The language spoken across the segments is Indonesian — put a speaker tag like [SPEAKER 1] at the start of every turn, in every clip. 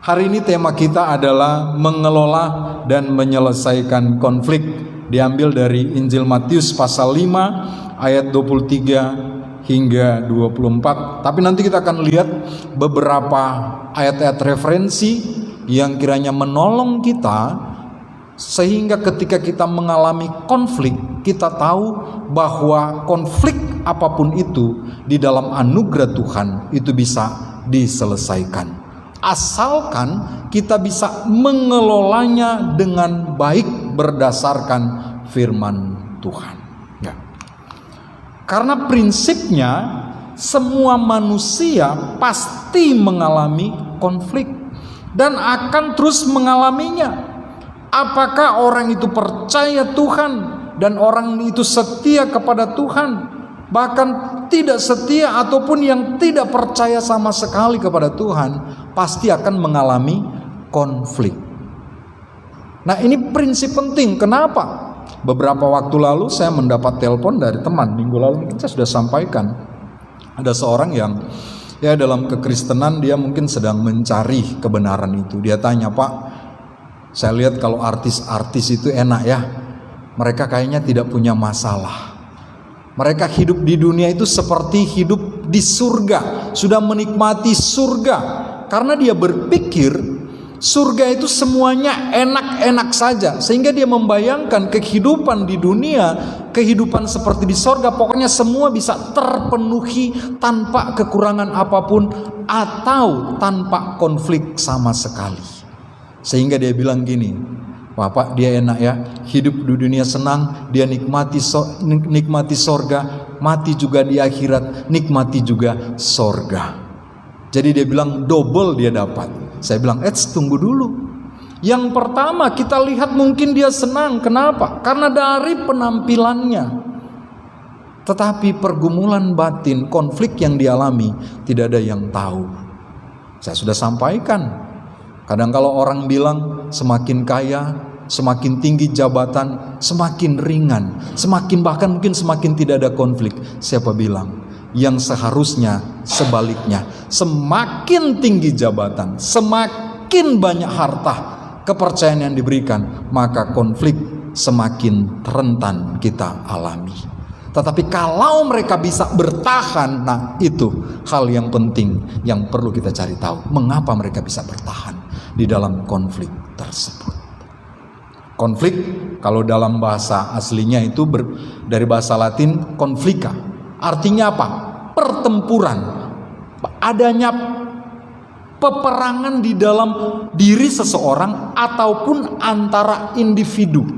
[SPEAKER 1] Hari ini tema kita adalah mengelola dan menyelesaikan konflik. Diambil dari Injil Matius pasal 5 ayat 23 hingga 24. Tapi nanti kita akan lihat beberapa ayat-ayat referensi yang kiranya menolong kita, sehingga ketika kita mengalami konflik, kita tahu bahwa konflik apapun itu di dalam anugerah Tuhan itu bisa diselesaikan. Asalkan kita bisa mengelolanya dengan baik berdasarkan firman Tuhan. Ya. Karena prinsipnya semua manusia pasti mengalami konflik dan akan terus mengalaminya. Apakah orang itu percaya Tuhan dan orang itu setia kepada Tuhan, bahkan tidak setia ataupun yang tidak percaya sama sekali kepada Tuhan, pasti akan mengalami konflik. Nah, ini prinsip penting. Kenapa? Beberapa waktu lalu saya mendapat telepon dari teman. Minggu lalu mungkin saya sudah sampaikan. Ada seorang yang dalam kekristenan dia mungkin sedang mencari kebenaran itu. Dia tanya, "Pak, saya lihat kalau artis-artis itu enak ya. Mereka kayaknya tidak punya masalah. Mereka hidup di dunia itu seperti hidup di surga, sudah menikmati surga." Karena dia berpikir surga itu semuanya enak-enak saja, sehingga dia membayangkan kehidupan di dunia, kehidupan seperti di surga, pokoknya semua bisa terpenuhi tanpa kekurangan apapun atau tanpa konflik sama sekali. Sehingga dia bilang gini, "Bapak, dia enak ya, hidup di dunia senang, dia nikmati sorga, mati juga di akhirat, nikmati juga sorga." Jadi dia bilang double dia dapat. Saya bilang, tunggu dulu. Yang pertama kita lihat mungkin dia senang, kenapa? Karena dari penampilannya. Tetapi pergumulan batin, konflik yang dialami, tidak ada yang tahu. Saya sudah sampaikan. Kadang kalau orang bilang semakin kaya, semakin tinggi jabatan, semakin ringan, semakin bahkan mungkin semakin tidak ada konflik. Siapa bilang? Yang seharusnya sebaliknya, semakin tinggi jabatan, semakin banyak harta, kepercayaan yang diberikan, maka konflik semakin rentan kita alami. Tetapi kalau mereka bisa bertahan, nah itu hal yang penting yang perlu kita cari tahu. Mengapa mereka bisa bertahan di dalam konflik tersebut? Konflik kalau dalam bahasa aslinya itu dari bahasa Latin conflica. Artinya apa? Pertempuran. Adanya peperangan di dalam diri seseorang ataupun antara individu,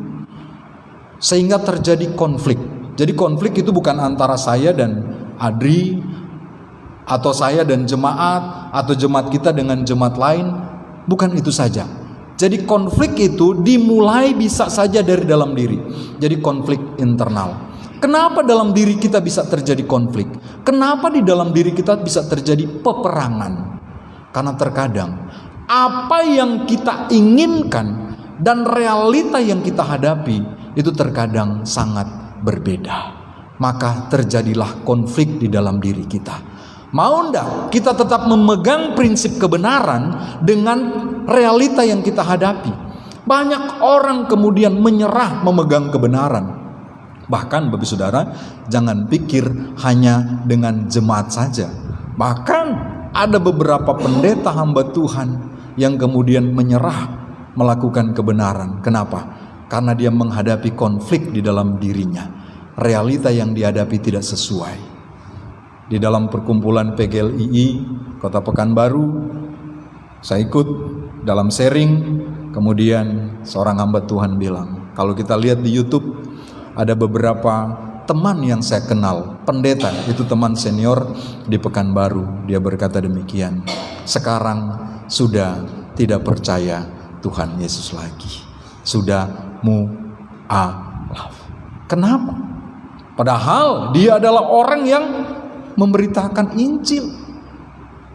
[SPEAKER 1] sehingga terjadi konflik. Jadi konflik itu bukan antara saya dan Adri, atau saya dan jemaat, atau jemaat kita dengan jemaat lain. Bukan itu saja. Jadi konflik itu dimulai bisa saja dari dalam diri. Jadi konflik internal. Kenapa dalam diri kita bisa terjadi konflik? Kenapa di dalam diri kita bisa terjadi peperangan? Karena terkadang apa yang kita inginkan dan realita yang kita hadapi itu terkadang sangat berbeda. Maka terjadilah konflik di dalam diri kita. Mau enggak kita tetap memegang prinsip kebenaran dengan realita yang kita hadapi? Banyak orang kemudian menyerah memegang kebenaran. Bahkan Bapak Saudara, jangan pikir hanya dengan jemaat saja. Bahkan ada beberapa pendeta hamba Tuhan yang kemudian menyerah melakukan kebenaran. Kenapa? Karena dia menghadapi konflik di dalam dirinya. Realita yang dihadapi tidak sesuai. Di dalam perkumpulan PGLII Kota Pekanbaru, saya ikut dalam sharing. Kemudian seorang hamba Tuhan bilang, kalau kita lihat di YouTube, ada beberapa teman yang saya kenal, pendeta, itu teman senior di Pekanbaru. Dia berkata demikian, sekarang sudah tidak percaya Tuhan Yesus lagi, sudah mu'alaf. Kenapa? Padahal dia adalah orang yang memberitakan Injil.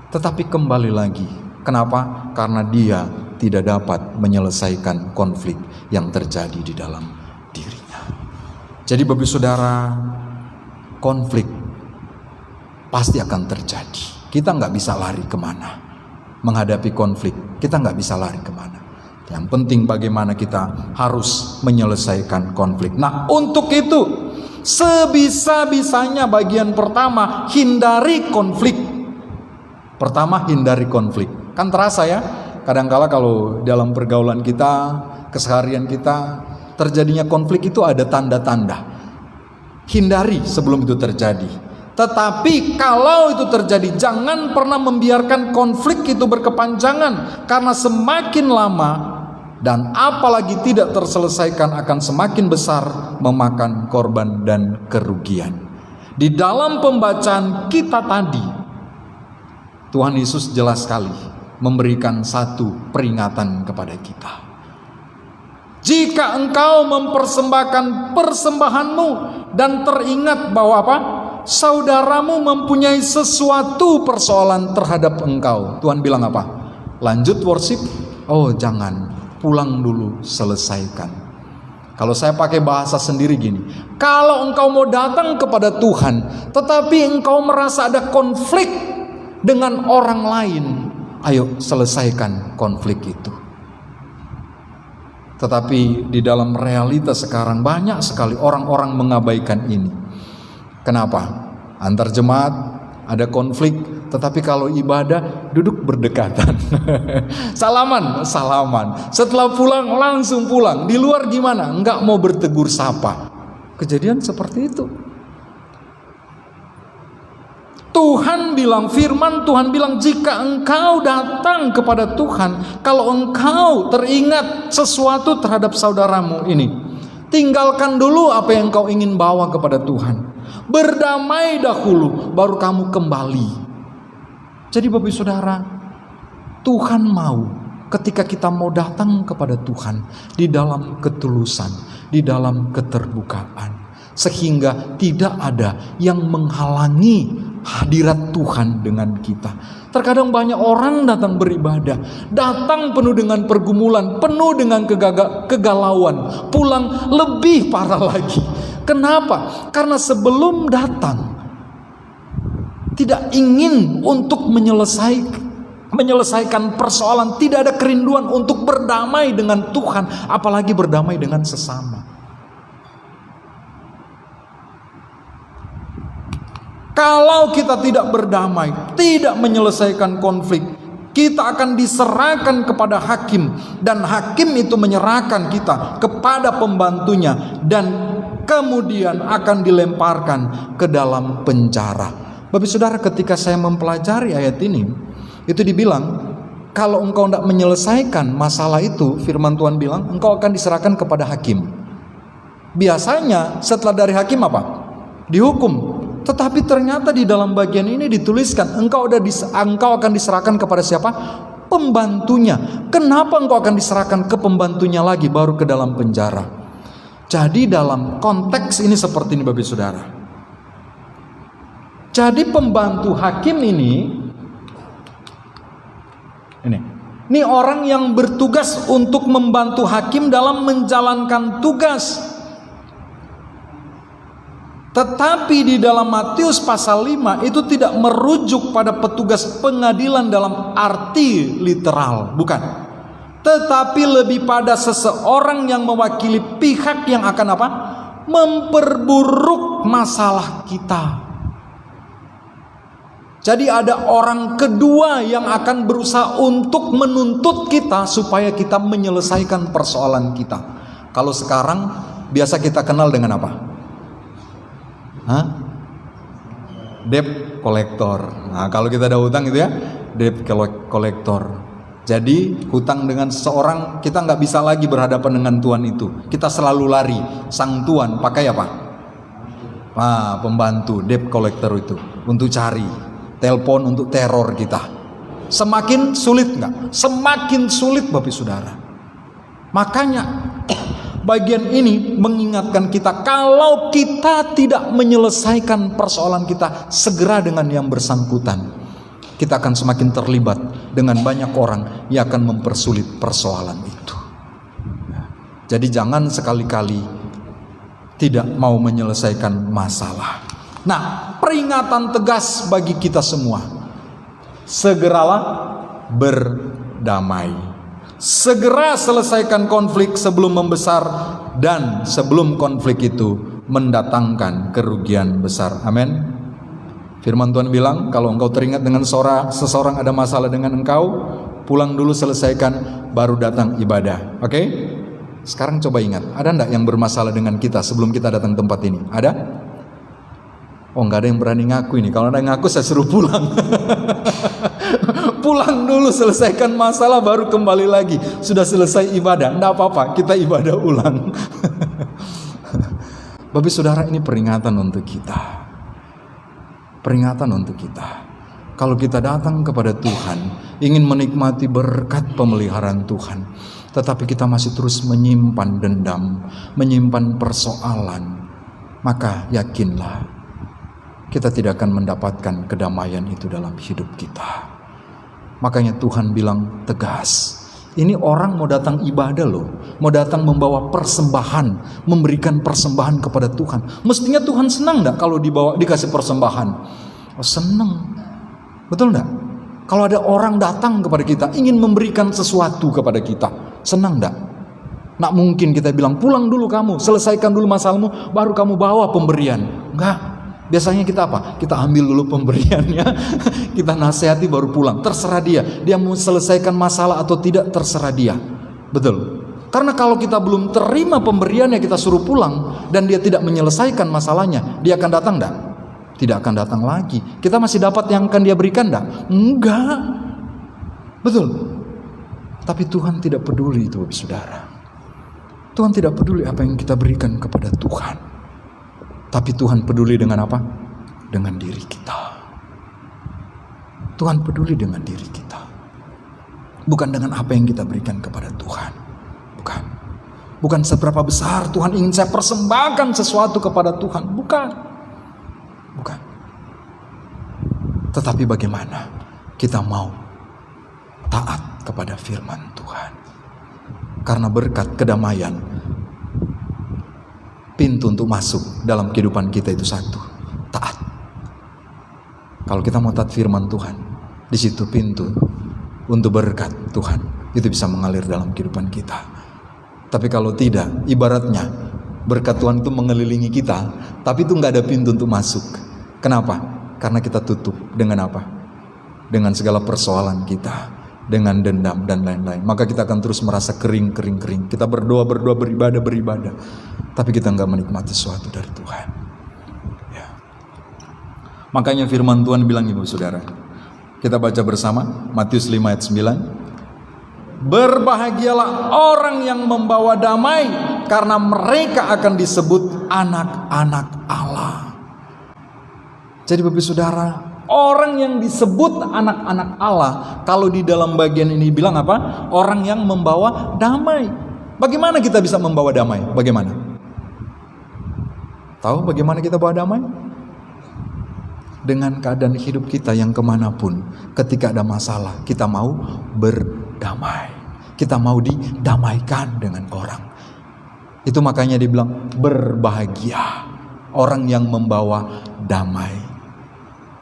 [SPEAKER 1] Tetapi kembali lagi, kenapa? Karena dia tidak dapat menyelesaikan konflik yang terjadi di dalam dirinya. Jadi Bapak Saudara, konflik pasti akan terjadi. Kita nggak bisa lari kemana. menghadapi konflik. Kita nggak bisa lari kemana. Yang penting bagaimana kita harus menyelesaikan konflik. Nah, untuk itu sebisa-bisanya bagian pertama, hindari konflik. Pertama, hindari konflik. Kan terasa ya, kadangkala kalau dalam pergaulan kita, keseharian kita, terjadinya konflik itu ada tanda-tanda. Hindari sebelum itu terjadi. Tetapi kalau itu terjadi, jangan pernah membiarkan konflik itu berkepanjangan, karena semakin lama dan apalagi tidak terselesaikan akan semakin besar memakan korban dan kerugian. Di dalam pembacaan kita tadi, Tuhan Yesus jelas sekali memberikan satu peringatan kepada kita. Jika engkau mempersembahkan persembahanmu dan teringat bahwa apa? Saudaramu mempunyai sesuatu persoalan terhadap engkau. Tuhan bilang apa? Lanjut worship? Oh jangan, pulang dulu, selesaikan. Kalau saya pakai bahasa sendiri gini, kalau engkau mau datang kepada Tuhan tetapi engkau merasa ada konflik dengan orang lain, ayo selesaikan konflik itu. Tetapi di dalam realitas sekarang banyak sekali orang-orang mengabaikan ini. Kenapa? Antar jemaat ada konflik, tetapi kalau ibadah duduk berdekatan. Salaman. Setelah pulang langsung pulang. Di luar gimana? Enggak mau bertegur sapa. Kejadian seperti itu. Tuhan bilang, firman Tuhan bilang, jika engkau datang kepada Tuhan, kalau engkau teringat sesuatu terhadap saudaramu ini, tinggalkan dulu apa yang engkau ingin bawa kepada Tuhan. Berdamai dahulu, baru kamu kembali. Jadi Bapak Saudara, Tuhan mau ketika kita mau datang kepada Tuhan di dalam ketulusan, di dalam keterbukaan, sehingga tidak ada yang menghalangi hadirat Tuhan dengan kita. Terkadang banyak orang datang beribadah, datang penuh dengan pergumulan, penuh dengan kegalauan, pulang lebih parah lagi. Kenapa? Karena sebelum datang tidak ingin untuk menyelesaikan persoalan, tidak ada kerinduan untuk berdamai dengan Tuhan, apalagi berdamai dengan sesama. Kalau kita tidak berdamai, tidak menyelesaikan konflik, kita akan diserahkan kepada hakim, dan hakim itu menyerahkan kita kepada pembantunya, dan kemudian akan dilemparkan ke dalam penjara. Bapak Saudara, ketika saya mempelajari ayat ini, itu dibilang, kalau engkau tidak menyelesaikan masalah itu, firman Tuhan bilang, engkau akan diserahkan kepada hakim. Biasanya setelah dari hakim apa? Dihukum. Tetapi ternyata di dalam bagian ini dituliskan, engkau akan diserahkan kepada siapa? Pembantunya. Kenapa engkau akan diserahkan ke pembantunya lagi, baru ke dalam penjara? Jadi dalam konteks ini seperti ini Bapak Saudara. Jadi pembantu hakim ini orang yang bertugas untuk membantu hakim dalam menjalankan tugas. Tetapi di dalam Matius pasal 5 itu tidak merujuk pada petugas pengadilan dalam arti literal, bukan. Tetapi lebih pada seseorang yang mewakili pihak yang akan apa? Memperburuk masalah kita. Jadi ada orang kedua yang akan berusaha untuk menuntut kita supaya kita menyelesaikan persoalan kita. Kalau sekarang biasa kita kenal dengan apa? Debt collector. Nah, kalau kita ada hutang gitu ya, debt collector. Jadi hutang dengan seseorang, kita nggak bisa lagi berhadapan dengan Tuhan itu. Kita selalu lari, sang Tuhan pakai apa? Pembantu, debt collector itu, untuk cari, telepon untuk teror kita. Semakin sulit nggak? Semakin sulit Bapak Saudara. Makanya bagian ini mengingatkan kita, kalau kita tidak menyelesaikan persoalan kita segera dengan yang bersangkutan, kita akan semakin terlibat dengan banyak orang yang akan mempersulit persoalan itu. Jadi jangan sekali-kali tidak mau menyelesaikan masalah. Nah, peringatan tegas bagi kita semua. Segeralah berdamai. Segera selesaikan konflik sebelum membesar dan sebelum konflik itu mendatangkan kerugian besar. Amin. Firman Tuhan bilang, kalau engkau teringat dengan seseorang ada masalah dengan engkau, pulang dulu selesaikan, baru datang ibadah. Oke? Sekarang coba ingat, ada enggak yang bermasalah dengan kita sebelum kita datang tempat ini? Ada? Oh, enggak ada yang berani ngaku ini. Kalau ada yang ngaku, saya suruh pulang. Pulang dulu, selesaikan masalah, baru kembali lagi. Sudah selesai ibadah, enggak apa-apa, kita ibadah ulang. Bapak saudara, ini peringatan untuk kita. Peringatan untuk kita. Kalau kita datang kepada Tuhan, ingin menikmati berkat pemeliharaan Tuhan, tetapi kita masih terus menyimpan dendam, menyimpan persoalan, maka yakinlah, kita tidak akan mendapatkan kedamaian itu dalam hidup kita. Makanya Tuhan bilang tegas, ini orang mau datang ibadah loh, mau datang membawa persembahan, memberikan persembahan kepada Tuhan. Mestinya Tuhan senang enggak kalau dikasih persembahan? Oh, senang. Betul enggak? Kalau ada orang datang kepada kita, ingin memberikan sesuatu kepada kita, senang enggak? Nggak mungkin kita bilang, pulang dulu kamu, selesaikan dulu masalahmu, baru kamu bawa pemberian. Enggak. Biasanya kita apa? Kita ambil dulu pemberiannya, kita nasihati baru pulang. Terserah dia mau selesaikan masalah atau tidak, terserah dia. Betul. Karena kalau kita belum terima pemberiannya, kita suruh pulang, dan dia tidak menyelesaikan masalahnya, dia akan datang enggak? Tidak akan datang lagi. Kita masih dapat yang akan dia berikan enggak? Enggak. Betul. Tapi Tuhan tidak peduli itu, saudara. Tuhan tidak peduli apa yang kita berikan kepada Tuhan. Tapi Tuhan peduli dengan apa? Dengan diri kita. Tuhan peduli dengan diri kita. Bukan dengan apa yang kita berikan kepada Tuhan. Bukan. Bukan seberapa besar Tuhan ingin saya persembahkan sesuatu kepada Tuhan. Bukan. Bukan. Tetapi bagaimana kita mau taat kepada firman Tuhan. Karena berkat kedamaian, pintu untuk masuk dalam kehidupan kita itu satu, taat. Kalau kita mau taat firman Tuhan, di situ pintu untuk berkat Tuhan itu bisa mengalir dalam kehidupan kita. Tapi kalau tidak, ibaratnya berkat Tuhan itu mengelilingi kita, tapi itu nggak ada pintu untuk masuk. Kenapa? Karena kita tutup dengan apa? Dengan segala persoalan kita, dengan dendam dan lain-lain. Maka kita akan terus merasa kering. Kita berdoa, beribadah, tapi kita nggak menikmati sesuatu dari Tuhan. Ya. Makanya firman Tuhan bilang, ibu saudara, kita baca bersama Matius 5 ayat 9. Berbahagialah orang yang membawa damai, karena mereka akan disebut anak-anak Allah. Jadi bapak saudara, orang yang disebut anak-anak Allah, kalau di dalam bagian ini bilang apa? Orang yang membawa damai. Bagaimana kita bisa membawa damai? Bagaimana? Tahu bagaimana kita bawa damai? Dengan keadaan hidup kita yang kemanapun, ketika ada masalah, kita mau berdamai. Kita mau didamaikan dengan orang. Itu makanya dibilang berbahagia orang yang membawa damai.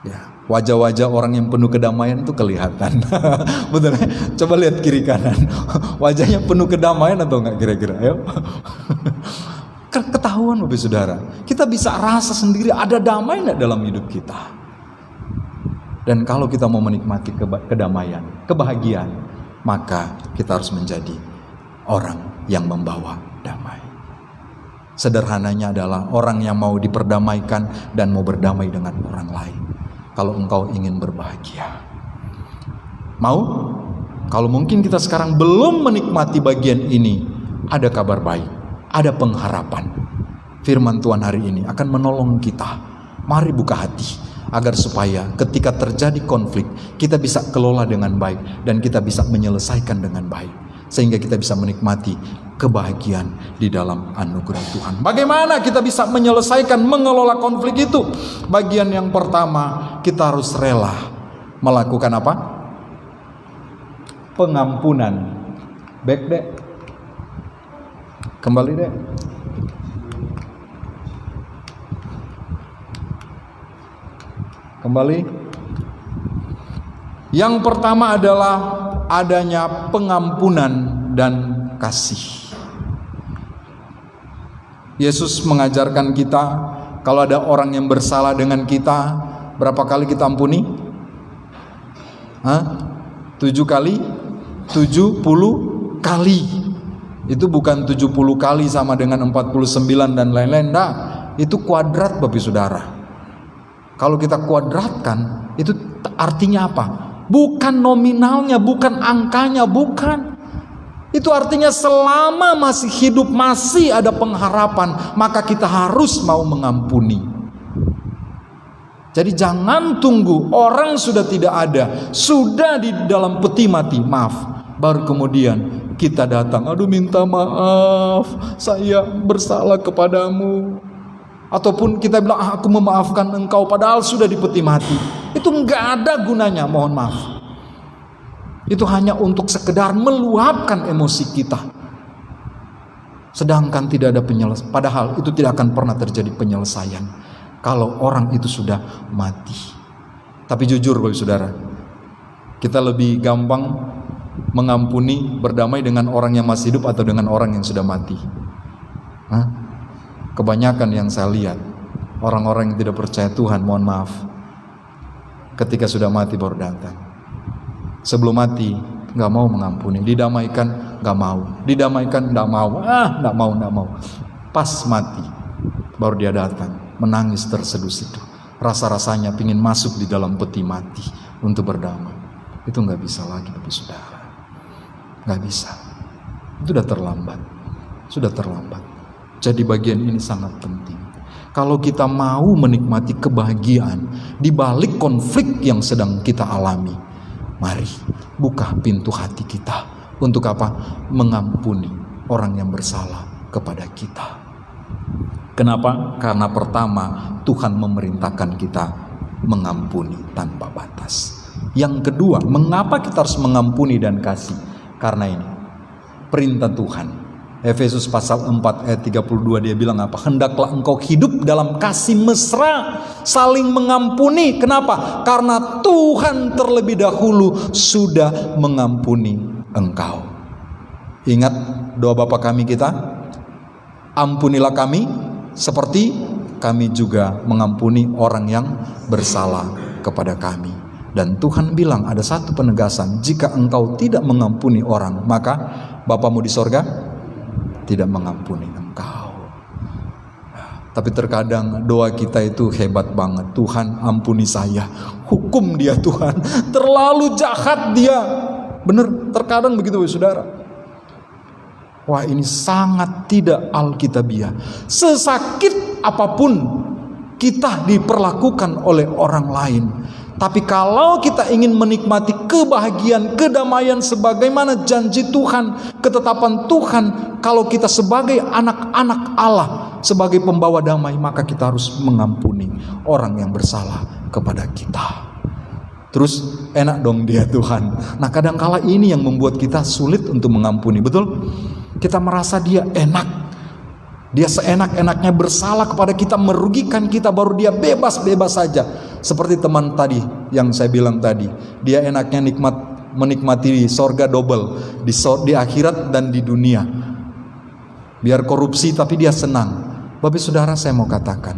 [SPEAKER 1] Ya. Wajah-wajah orang yang penuh kedamaian itu kelihatan. Betul. Coba lihat kiri kanan. Wajahnya penuh kedamaian atau enggak kira-kira? Ayo. Ketahuan Bapak Saudara. Kita bisa rasa sendiri ada damai enggak dalam hidup kita. Dan kalau kita mau menikmati kedamaian, kebahagiaan, maka kita harus menjadi orang yang membawa damai. Sederhananya adalah orang yang mau diperdamaikan dan mau berdamai dengan orang lain. Kalau engkau ingin berbahagia, mau? Kalau mungkin kita sekarang belum menikmati bagian ini, ada kabar baik, ada pengharapan. Firman Tuhan hari ini akan menolong kita. Mari buka hati, agar supaya ketika terjadi konflik, kita bisa kelola dengan baik, dan kita bisa menyelesaikan dengan baik. Sehingga kita bisa menikmati kebahagiaan di dalam anugerah Tuhan. Bagaimana kita bisa menyelesaikan, mengelola konflik itu? Bagian yang pertama, kita harus rela melakukan apa? Pengampunan. Back dek. Kembali dek. Kembali. Yang pertama adalah adanya pengampunan dan kasih. Yesus mengajarkan kita, kalau ada orang yang bersalah dengan kita, berapa kali kita ampuni? 7 kali? 70 kali. Itu bukan 70 kali sama dengan 49 dan lain-lain. Nah, itu kuadrat Bapak Saudara. Kalau kita kuadratkan, itu artinya apa? Bukan nominalnya, bukan angkanya, bukan. Itu artinya selama masih hidup, masih ada pengharapan, maka kita harus mau mengampuni. Jadi jangan tunggu orang sudah tidak ada, sudah di dalam peti mati, maaf, baru kemudian kita datang, aduh minta maaf, saya bersalah kepadamu. Ataupun kita bilang, aku memaafkan engkau, padahal sudah di peti mati. Itu enggak ada gunanya, mohon maaf. Itu hanya untuk sekedar meluapkan emosi kita. Sedangkan tidak ada penyelesaian. Padahal itu tidak akan pernah terjadi penyelesaian kalau orang itu sudah mati. Tapi jujur Bapak Saudara, kita lebih gampang mengampuni, berdamai dengan orang yang masih hidup atau dengan orang yang sudah mati? Kebanyakan yang saya lihat, orang-orang yang tidak percaya Tuhan, mohon maaf, ketika sudah mati baru datang. Sebelum mati nggak mau mengampuni, didamaikan nggak mau, didamaikan nggak mau, nggak mau. Pas mati baru dia datang, menangis terseduh situ. Rasa-rasanya pingin masuk di dalam peti mati untuk berdamai. Itu nggak bisa lagi Bapak Saudara, nggak bisa. Itu sudah terlambat, sudah terlambat. Jadi bagian ini sangat penting. Kalau kita mau menikmati kebahagiaan di balik konflik yang sedang kita alami, mari buka pintu hati kita untuk apa? Mengampuni orang yang bersalah kepada kita. Kenapa? Karena pertama, Tuhan memerintahkan kita mengampuni tanpa batas. Yang kedua, mengapa kita harus mengampuni dan kasih? Karena ini perintah Tuhan. Efesus pasal 4 ayat 32 dia bilang apa? Hendaklah engkau hidup dalam kasih mesra, saling mengampuni. Kenapa? Karena Tuhan terlebih dahulu sudah mengampuni engkau. Ingat doa Bapa kami kita, ampunilah kami seperti kami juga mengampuni orang yang bersalah kepada kami. Dan Tuhan bilang ada satu penegasan, jika engkau tidak mengampuni orang, maka Bapamu di sorga tidak mengampuni engkau. Tapi terkadang doa kita itu hebat banget. Tuhan ampuni saya, hukum dia Tuhan, terlalu jahat dia. Benar, terkadang begitu Saudara. Wah, ini sangat tidak alkitabiah. Sesakit apapun kita diperlakukan oleh orang lain, tapi kalau kita ingin menikmati kebahagiaan, kedamaian sebagaimana janji Tuhan, ketetapan Tuhan, kalau kita sebagai anak-anak Allah, sebagai pembawa damai, maka kita harus mengampuni orang yang bersalah kepada kita. Terus enak dong dia Tuhan. Nah, kadangkala ini yang membuat kita sulit untuk mengampuni, betul? Kita merasa dia enak, dia seenak-enaknya bersalah kepada kita, merugikan kita, baru dia bebas-bebas saja. Seperti teman tadi yang saya bilang tadi, dia enaknya menikmati sorga double di akhirat dan di dunia. Biar korupsi tapi dia senang. Bapak Saudara, saya mau katakan,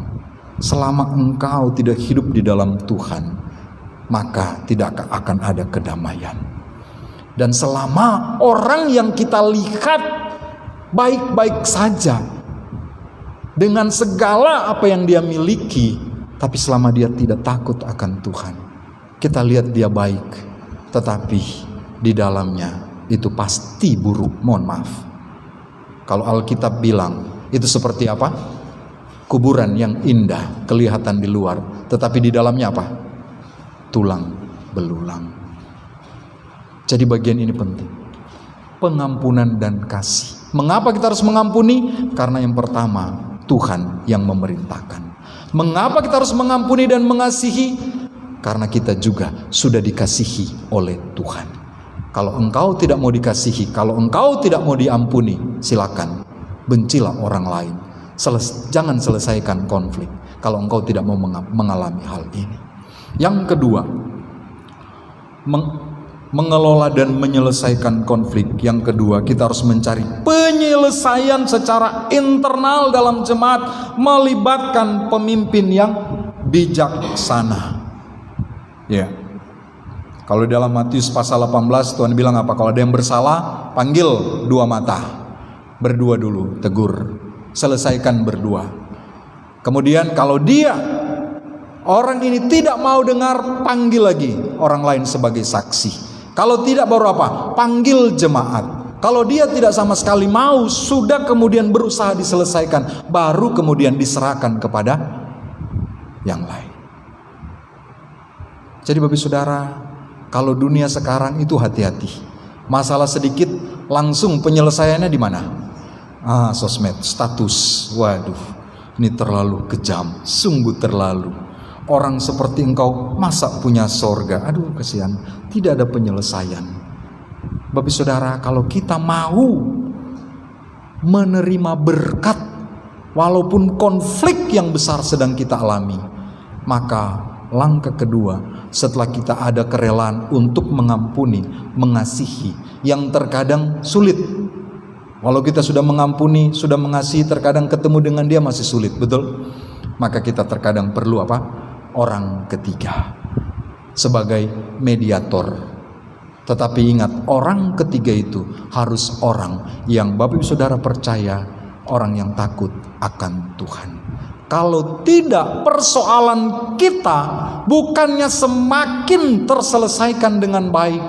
[SPEAKER 1] selama engkau tidak hidup di dalam Tuhan, maka tidak akan ada kedamaian. Dan selama orang yang kita lihat baik-baik saja, dengan segala apa yang dia miliki, tapi selama dia tidak takut akan Tuhan, kita lihat dia baik, tetapi di dalamnya itu pasti buruk. Mohon maaf. Kalau Alkitab bilang itu seperti apa? Kuburan yang indah kelihatan di luar, tetapi di dalamnya apa? Tulang belulang. Jadi bagian ini penting, pengampunan dan kasih. Mengapa kita harus mengampuni? Karena yang pertama, Tuhan yang memerintahkan. Mengapa kita harus mengampuni dan mengasihi? Karena kita juga sudah dikasihi oleh Tuhan. Kalau engkau tidak mau dikasihi, kalau engkau tidak mau diampuni, silakan bencilah orang lain. Jangan selesaikan konflik kalau engkau tidak mau mengalami hal ini. Yang kedua, mengelola dan menyelesaikan konflik. Yang kedua, kita harus mencari penyelesaian secara internal dalam jemaat, melibatkan pemimpin yang bijaksana. Ya. Kalau dalam Matius pasal 18 Tuhan bilang apa? Kalau ada yang bersalah, panggil dua mata. Berdua dulu, tegur. Selesaikan berdua. Kemudian kalau dia, orang ini tidak mau dengar, panggil lagi orang lain sebagai saksi. Kalau tidak, baru apa? Panggil jemaat. Kalau dia tidak sama sekali mau, sudah kemudian berusaha diselesaikan, baru kemudian diserahkan kepada yang lain. Jadi Bapak Saudara, kalau dunia sekarang itu hati-hati. Masalah sedikit langsung penyelesaiannya di mana? Sosmed, status. Waduh, ini terlalu kejam, sungguh terlalu. Orang seperti engkau masa punya sorga? Aduh, kasihan. Tidak ada penyelesaian. Bapak Saudara, kalau kita mau menerima berkat, walaupun konflik yang besar sedang kita alami, maka langkah kedua, setelah kita ada kerelaan untuk mengampuni, mengasihi, yang terkadang sulit. Walau kita sudah mengampuni, sudah mengasihi, terkadang ketemu dengan dia masih sulit, betul? Maka kita terkadang perlu apa? Orang ketiga sebagai mediator. Tetapi ingat, orang ketiga itu harus orang yang Bapak Ibu Saudara percaya, orang yang takut akan Tuhan. Kalau tidak, persoalan kita bukannya semakin terselesaikan dengan baik,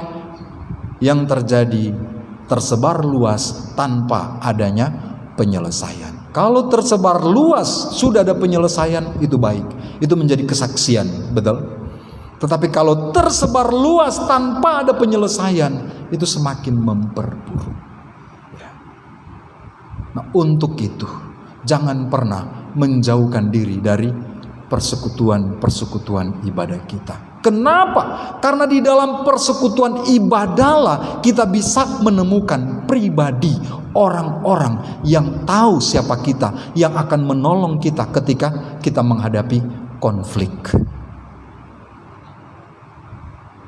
[SPEAKER 1] yang terjadi tersebar luas tanpa adanya penyelesaian. Kalau tersebar luas sudah ada penyelesaian, itu baik, itu menjadi kesaksian, betul? Tetapi kalau tersebar luas tanpa ada penyelesaian, itu semakin memperburuk. Nah, untuk itu jangan pernah menjauhkan diri dari persekutuan ibadah kita. Kenapa? Karena di dalam persekutuan ibadahlah kita bisa menemukan pribadi orang-orang yang tahu siapa kita, yang akan menolong kita ketika kita menghadapi konflik.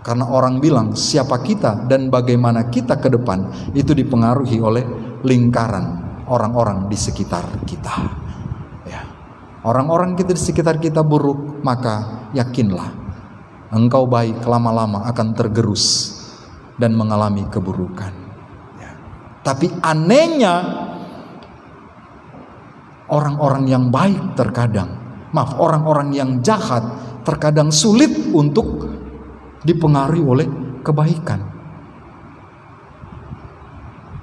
[SPEAKER 1] Karena orang bilang siapa kita dan bagaimana kita ke depan itu dipengaruhi oleh lingkaran orang-orang di sekitar kita. Ya. Orang-orang kita di sekitar kita buruk, maka yakinlah engkau baik lama-lama akan tergerus dan mengalami keburukan. Ya. Tapi anehnya orang-orang yang baik orang-orang yang jahat terkadang sulit untuk dipengaruhi oleh kebaikan.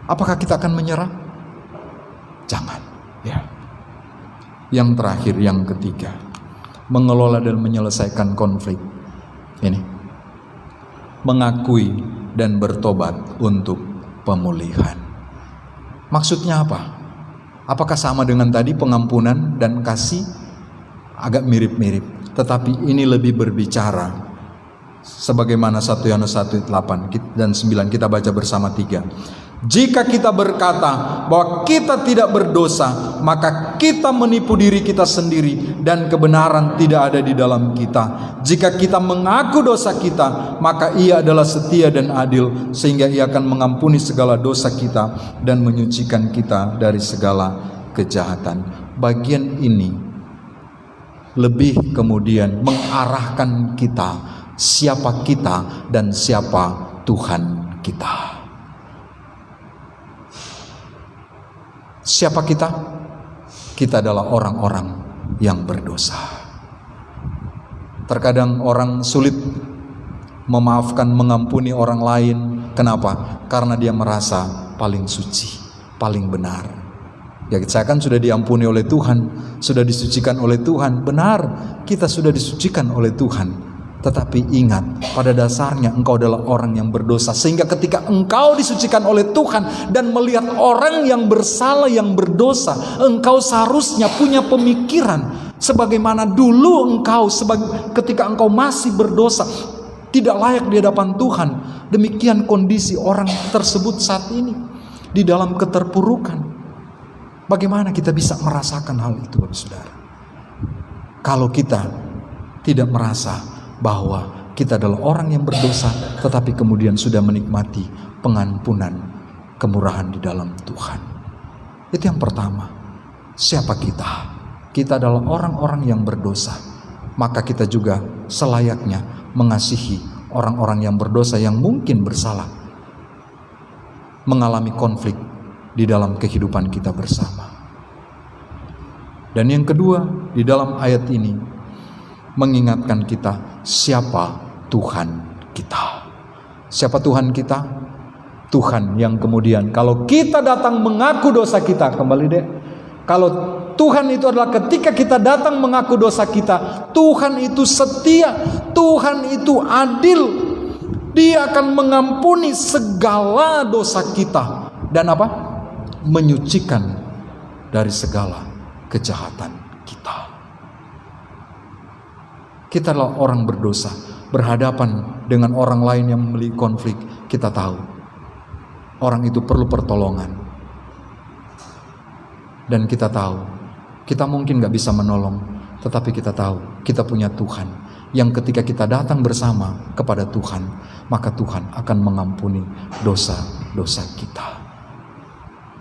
[SPEAKER 1] Apakah kita akan menyerah? Jangan. Ya. Yang terakhir, yang ketiga, mengelola dan menyelesaikan konflik. Ini mengakui dan bertobat untuk pemulihan. Maksudnya apa? Apakah sama dengan tadi pengampunan dan kasih? Agak mirip-mirip, tetapi ini lebih berbicara sebagaimana 1 Yohanes 1:8 dan 9 kita baca bersama 3. Jika kita berkata bahwa kita tidak berdosa, maka kita menipu diri kita sendiri dan kebenaran tidak ada di dalam kita. Jika kita mengaku dosa kita, maka Ia adalah setia dan adil sehingga Ia akan mengampuni segala dosa kita dan menyucikan kita dari segala kejahatan. Bagian ini lebih kemudian mengarahkan kita, siapa kita dan siapa Tuhan kita. Siapa kita? Kita adalah orang-orang yang berdosa. Terkadang orang sulit memaafkan, mengampuni orang lain. Kenapa? Karena dia merasa paling suci, paling benar. Ya, saya kan sudah diampuni oleh Tuhan, sudah disucikan oleh Tuhan. Benar, kita sudah disucikan oleh Tuhan. Tetapi ingat, pada dasarnya engkau adalah orang yang berdosa. Sehingga ketika engkau disucikan oleh Tuhan dan melihat orang yang bersalah, yang berdosa, engkau seharusnya punya pemikiran sebagaimana dulu engkau ketika engkau masih berdosa, tidak layak di hadapan Tuhan. Demikian kondisi orang tersebut saat ini di dalam keterpurukan. Bagaimana kita bisa merasakan hal itu, Bapak Saudara? Kalau kita tidak merasa bahwa kita adalah orang yang berdosa, tetapi kemudian sudah menikmati pengampunan, kemurahan di dalam Tuhan. Itu yang pertama. Siapa kita? Kita adalah orang-orang yang berdosa. Maka kita juga selayaknya mengasihi orang-orang yang berdosa yang mungkin bersalah, mengalami konflik di dalam kehidupan kita bersama. Dan yang kedua, di dalam ayat ini mengingatkan kita siapa Tuhan kita. Siapa Tuhan kita? Tuhan yang kemudian kalau kita datang mengaku dosa kita, kembali deh. Kalau Tuhan itu adalah ketika kita datang mengaku dosa kita, Tuhan itu setia, Tuhan itu adil. Dia akan mengampuni segala dosa kita dan apa? Menyucikan dari segala kejahatan kita. Kita adalah orang berdosa, berhadapan dengan orang lain yang memiliki konflik. Kita tahu orang itu perlu pertolongan, dan kita tahu kita mungkin gak bisa menolong, tetapi kita tahu kita punya Tuhan yang ketika kita datang bersama kepada Tuhan, maka Tuhan akan mengampuni dosa-dosa kita.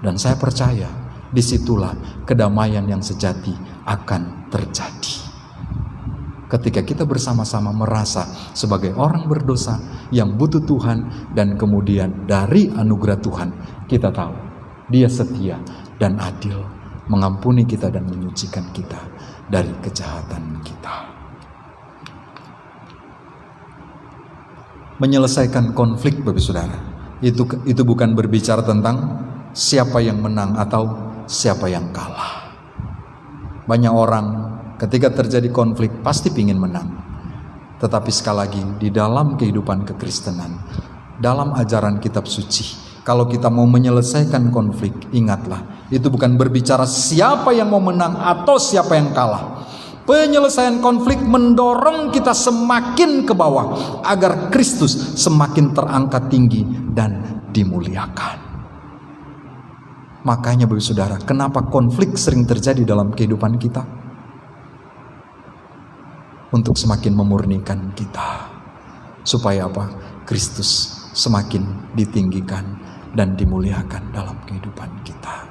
[SPEAKER 1] Dan saya percaya disitulah kedamaian yang sejati akan terjadi. Ketika kita bersama-sama merasa sebagai orang berdosa yang butuh Tuhan, dan kemudian dari anugerah Tuhan kita tahu Dia setia dan adil, mengampuni kita dan menyucikan kita dari kejahatan kita. Menyelesaikan konflik, Bapak Saudara, itu bukan berbicara tentang siapa yang menang atau siapa yang kalah. Banyak orang ketika terjadi konflik pasti ingin menang. Tetapi sekali lagi di dalam kehidupan kekristenan, dalam ajaran kitab suci, kalau kita mau menyelesaikan konflik, ingatlah, itu bukan berbicara siapa yang mau menang atau siapa yang kalah. Penyelesaian konflik mendorong kita semakin ke bawah agar Kristus semakin terangkat tinggi dan dimuliakan. Makanya Bapak Saudara, kenapa konflik sering terjadi dalam kehidupan kita? Untuk semakin memurnikan kita, supaya apa? Kristus semakin ditinggikan dan dimuliakan dalam kehidupan kita.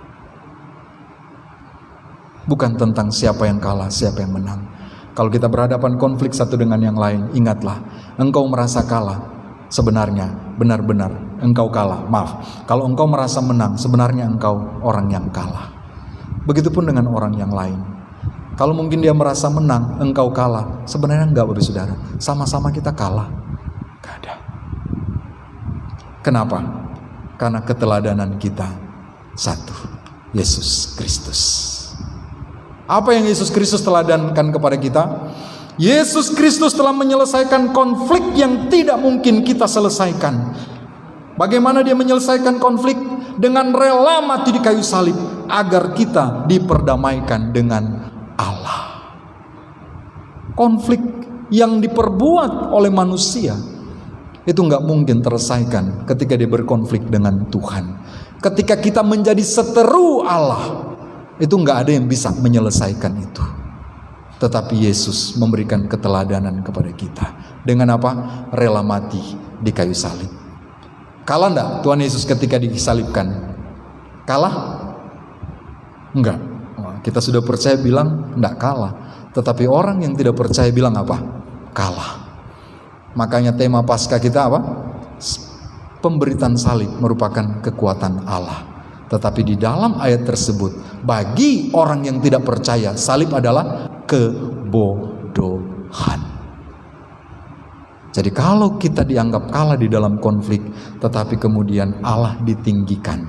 [SPEAKER 1] Bukan tentang siapa yang kalah, siapa yang menang. Kalau kita berhadapan konflik satu dengan yang lain, ingatlah, engkau merasa kalah, sebenarnya benar-benar engkau kalah. Maaf, kalau engkau merasa menang, sebenarnya engkau orang yang kalah. Begitupun dengan orang yang lain. Kalau mungkin dia merasa menang, engkau kalah, sebenarnya enggak, Bapak Saudara. Sama-sama kita kalah. Enggak ada. Kenapa? Karena keteladanan kita satu, Yesus Kristus. Apa yang Yesus Kristus teladankan kepada kita? Yesus Kristus telah menyelesaikan konflik yang tidak mungkin kita selesaikan. Bagaimana dia menyelesaikan konflik? Dengan rela mati di kayu salib agar kita diperdamaikan dengan Allah. Konflik yang diperbuat oleh manusia itu nggak mungkin terselesaikan ketika dia berkonflik dengan Tuhan. Ketika kita menjadi seteru Allah, itu nggak ada yang bisa menyelesaikan itu. Tetapi Yesus memberikan keteladanan kepada kita. Dengan apa? Rela mati di kayu salib. Kalah enggak Tuhan Yesus ketika disalibkan? Kalah? Enggak. Kita sudah percaya bilang enggak kalah. Tetapi orang yang tidak percaya bilang apa? Kalah. Makanya tema Paskah kita apa? Pemberitaan salib merupakan kekuatan Allah. Tetapi di dalam ayat tersebut, bagi orang yang tidak percaya, salib adalah kebodohan. Jadi kalau kita dianggap kalah di dalam konflik, tetapi kemudian Allah ditinggikan,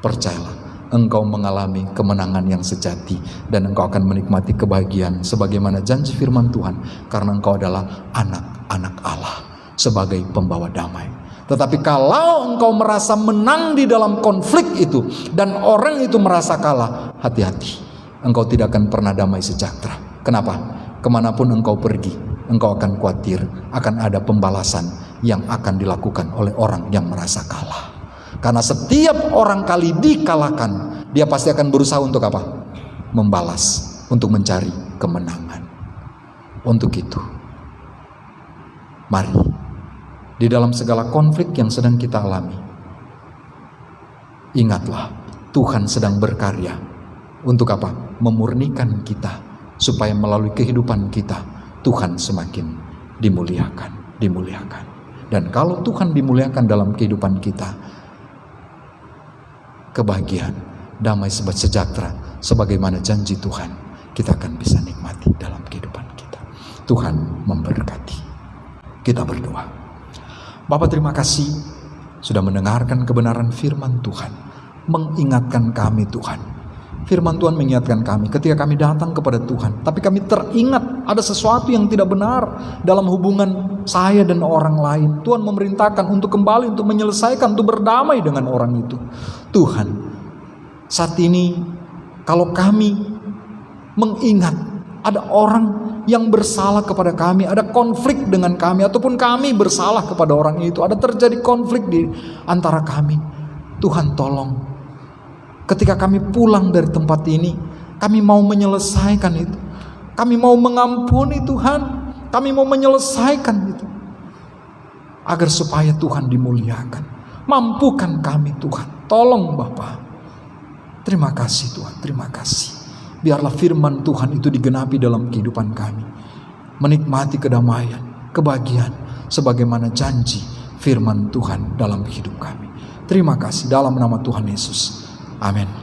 [SPEAKER 1] percayalah, engkau mengalami kemenangan yang sejati, dan engkau akan menikmati kebahagiaan sebagaimana janji firman Tuhan, karena engkau adalah anak-anak Allah sebagai pembawa damai. Tetapi kalau engkau merasa menang di dalam konflik itu dan orang itu merasa kalah, hati-hati, engkau tidak akan pernah damai sejahtera. Kenapa? Kemanapun engkau pergi, engkau akan khawatir akan ada pembalasan yang akan dilakukan oleh orang yang merasa kalah. Karena setiap orang kali dikalahkan, dia pasti akan berusaha untuk apa? Membalas, untuk mencari kemenangan. Untuk itu, Mari, di dalam segala konflik yang sedang kita alami, ingatlah Tuhan sedang berkarya. Untuk apa? Memurnikan kita, supaya melalui kehidupan kita Tuhan semakin dimuliakan. Dan kalau Tuhan dimuliakan dalam kehidupan kita, kebahagiaan, damai, sejahtera, sebagaimana janji Tuhan, kita akan bisa nikmati dalam kehidupan kita. Tuhan memberkati. Kita berdoa. Bapa, terima kasih sudah mendengarkan kebenaran firman Tuhan, mengingatkan kami Tuhan. Firman Tuhan mengingatkan kami ketika kami datang kepada Tuhan, tapi kami teringat ada sesuatu yang tidak benar dalam hubungan saya dan orang lain. Tuhan memerintahkan untuk kembali, untuk menyelesaikan, untuk berdamai dengan orang itu. Tuhan, saat ini kalau kami mengingat ada orang yang bersalah kepada kami, ada konflik dengan kami, ataupun kami bersalah kepada orang itu, ada terjadi konflik di antara kami, Tuhan tolong, ketika kami pulang dari tempat ini, kami mau menyelesaikan itu, kami mau mengampuni Tuhan, kami mau menyelesaikan itu, agar supaya Tuhan dimuliakan. Mampukan kami Tuhan, tolong Bapa. Terima kasih Tuhan, terima kasih. Biarlah firman Tuhan itu digenapi dalam kehidupan kami, menikmati kedamaian, kebahagiaan, sebagaimana janji firman Tuhan dalam hidup kami. Terima kasih dalam nama Tuhan Yesus. Amin.